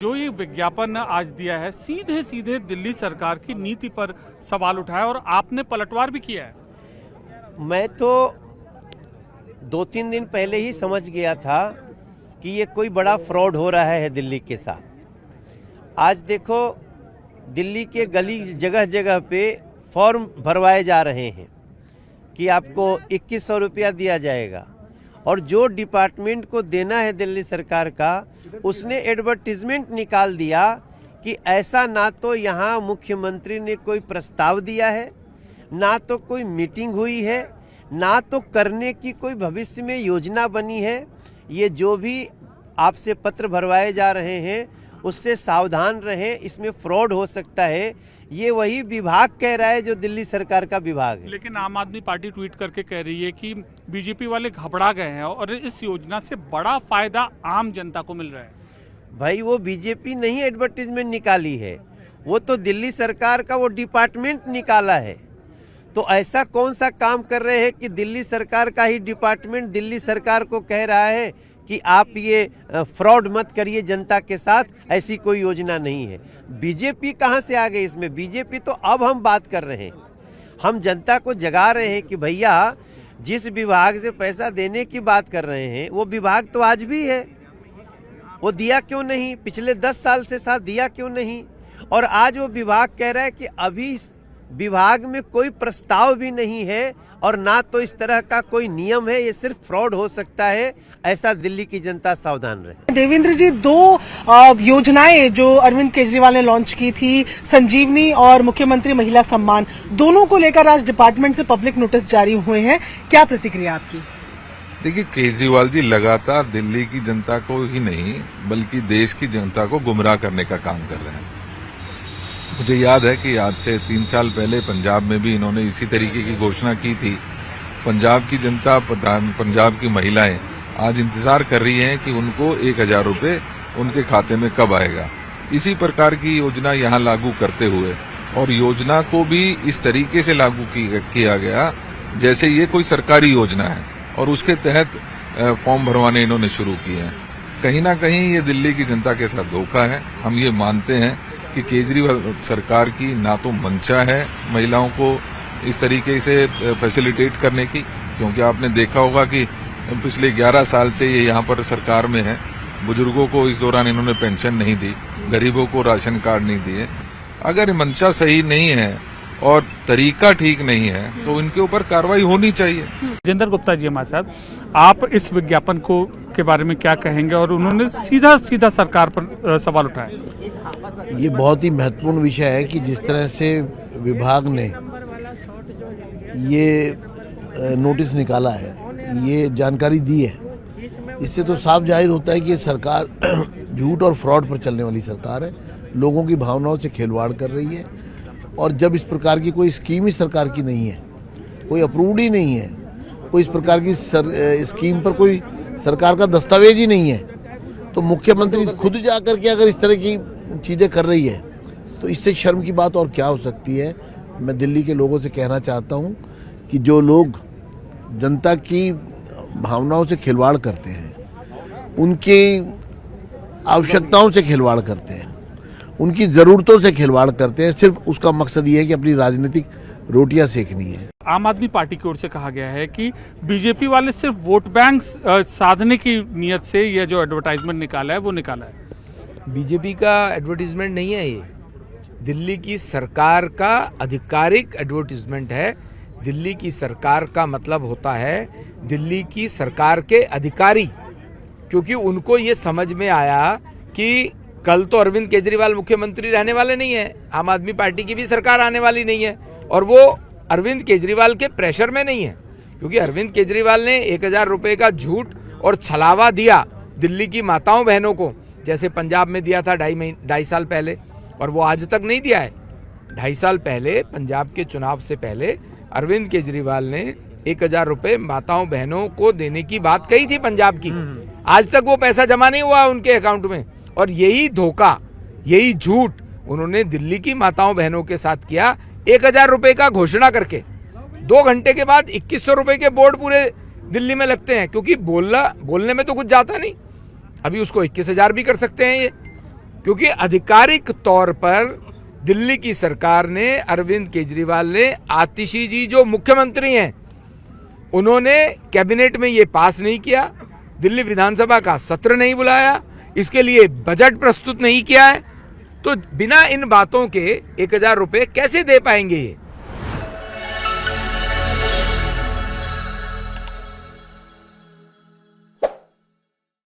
जो ये विज्ञापन आज दिया है सीधे सीधे दिल्ली सरकार की नीति पर सवाल उठाया और आपने पलटवार भी किया है। मैं तो 2-3 दिन पहले ही समझ गया था कि ये कोई बड़ा फ्रॉड हो रहा है दिल्ली के साथ। आज देखो दिल्ली के गली जगह जगह पे फॉर्म भरवाए जा रहे हैं कि आपको 2100 रुपया दिया जाएगा और जो डिपार्टमेंट को देना है दिल्ली सरकार का उसने एडवर्टीजमेंट निकाल दिया कि ऐसा ना तो यहाँ मुख्यमंत्री ने कोई प्रस्ताव दिया है, ना तो कोई मीटिंग हुई है, ना तो करने की कोई भविष्य में योजना बनी है। ये जो भी आपसे पत्र भरवाए जा रहे हैं उससे सावधान रहें, इसमें फ्रॉड हो सकता है। ये वही विभाग कह रहा है जो दिल्ली सरकार का विभाग है। लेकिन आम आदमी पार्टी ट्वीट करके कह रही है कि बीजेपी वाले घबरा गए हैं और इस योजना से बड़ा फायदा आम जनता को मिल रहा है। भाई वो बीजेपी नहीं एडवर्टीजमेंट निकाली है, वो तो दिल्ली सरकार का वो डिपार्टमेंट निकाला है। तो ऐसा कौन सा काम कर रहे हैं कि दिल्ली सरकार का ही डिपार्टमेंट दिल्ली सरकार को कह रहा है कि आप ये फ्रॉड मत करिए जनता के साथ, ऐसी कोई योजना नहीं है। बीजेपी कहाँ से आ गई इसमें? बीजेपी तो अब हम बात कर रहे हैं, हम जनता को जगा रहे हैं कि भैया जिस विभाग से पैसा देने की बात कर रहे हैं वो विभाग तो आज भी है, वो दिया क्यों नहीं? पिछले 10 साल से साथ दिया क्यों नहीं? और आज वो विभाग कह रहा है कि अभी इस विभाग में कोई प्रस्ताव भी नहीं है और ना तो इस तरह का कोई नियम है, ये सिर्फ फ्रॉड हो सकता है। ऐसा दिल्ली की जनता सावधान रहे। देवेंद्र जी, 2 योजनाएं जो अरविंद केजरीवाल ने लॉन्च की थी, संजीवनी और मुख्यमंत्री महिला सम्मान, दोनों को लेकर आज डिपार्टमेंट से पब्लिक नोटिस जारी हुए हैं, क्या प्रतिक्रिया आपकी? देखिए, केजरीवाल जी लगातार दिल्ली की जनता को ही नहीं बल्कि देश की जनता को गुमराह करने का काम कर रहे हैं। मुझे याद है कि आज से 3 साल पहले पंजाब में भी इन्होंने इसी तरीके की घोषणा की थी। पंजाब की जनता, पंजाब की महिलाएं आज इंतजार कर रही हैं कि उनको 1000 रुपये उनके खाते में कब आएगा। इसी प्रकार की योजना यहाँ लागू करते हुए और योजना को भी इस तरीके से लागू किया गया जैसे ये कोई सरकारी योजना है और उसके तहत फॉर्म भरवाने इन्होंने शुरू किए हैं। कहीं ना कहीं ये दिल्ली की जनता के साथ धोखा है। हम ये मानते हैं कि केजरीवाल सरकार की ना तो मंशा है महिलाओं को इस तरीके से फैसिलिटेट करने की, क्योंकि आपने देखा होगा कि पिछले 11 साल से ये यहाँ पर सरकार में है। बुजुर्गों को इस दौरान इन्होंने पेंशन नहीं दी, गरीबों को राशन कार्ड नहीं दिए। अगर मंशा सही नहीं है और तरीका ठीक नहीं है तो इनके ऊपर कार्रवाई होनी चाहिए। राजेंद्र गुप्ता जी हमारे साथ, आप इस विज्ञापन को के बारे में क्या कहेंगे? और उन्होंने सीधा सीधा सरकार पर सवाल उठाया। ये बहुत ही महत्वपूर्ण विषय है कि जिस तरह से विभाग ने ये नोटिस निकाला है, ये जानकारी दी है, इससे तो साफ जाहिर होता है कि ये सरकार झूठ और फ्रॉड पर चलने वाली सरकार है, लोगों की भावनाओं से खिलवाड़ कर रही है। और जब इस प्रकार की कोई स्कीम ही सरकार की नहीं है, कोई अप्रूव्ड ही नहीं है, कोई इस प्रकार की स्कीम पर कोई सरकार का दस्तावेज ही नहीं है, तो मुख्यमंत्री खुद जाकर के अगर इस तरह की चीज़ें कर रही है तो इससे शर्म की बात और क्या हो सकती है। मैं दिल्ली के लोगों से कहना चाहता हूँ कि जो लोग जनता की भावनाओं से खिलवाड़ करते हैं, उनकी आवश्यकताओं से खिलवाड़ करते हैं, उनकी ज़रूरतों से खिलवाड़ करते हैं, सिर्फ उसका मकसद ये है कि अपनी राजनीतिक रोटियां सेकनी है। आम आदमी पार्टी की ओर से कहा गया है कि बीजेपी वाले सिर्फ वोट बैंक साधने की नियत से यह जो एडवर्टाइजमेंट निकाला है वो निकाला है। बीजेपी का एडवर्टीजमेंट नहीं है, ये दिल्ली की सरकार का आधिकारिक एडवर्टीजमेंट है। दिल्ली की सरकार का मतलब होता है दिल्ली की सरकार के अधिकारी, क्योंकि उनको ये समझ में आया कि कल तो अरविंद केजरीवाल मुख्यमंत्री रहने वाले नहीं है, आम आदमी पार्टी की भी सरकार आने वाली नहीं है और वो अरविंद केजरीवाल के प्रेशर में नहीं है, क्योंकि अरविंद केजरीवाल ने 1000 रुपये का झूठ और छलावा दिया दिल्ली की माताओं बहनों को, जैसे पंजाब में दिया था 2.5 साल पहले, और वो आज तक नहीं दिया है। 2.5 साल पहले पंजाब के चुनाव से पहले अरविंद केजरीवाल ने 1000 रुपये माताओं बहनों को देने की बात कही थी पंजाब की। आज तक वो पैसा जमा नहीं हुआ उनके अकाउंट में, और यही धोखा, यही झूठ उन्होंने दिल्ली की माताओं बहनों के साथ किया। 1000 रुपये का घोषणा करके 2 घंटे के बाद 2100 रुपये के बोर्ड पूरे दिल्ली में लगते हैं, क्योंकि बोलने में तो कुछ जाता नहीं। अभी उसको 21,000 भी कर सकते हैं ये, क्योंकि आधिकारिक तौर पर दिल्ली की सरकार ने, अरविंद केजरीवाल ने, आतिशी जी जो मुख्यमंत्री हैं, उन्होंने कैबिनेट में ये पास नहीं किया, दिल्ली विधानसभा का सत्र नहीं बुलाया, इसके लिए बजट प्रस्तुत नहीं किया है। तो बिना इन बातों के 1000 रुपए कैसे दे पाएंगे ये?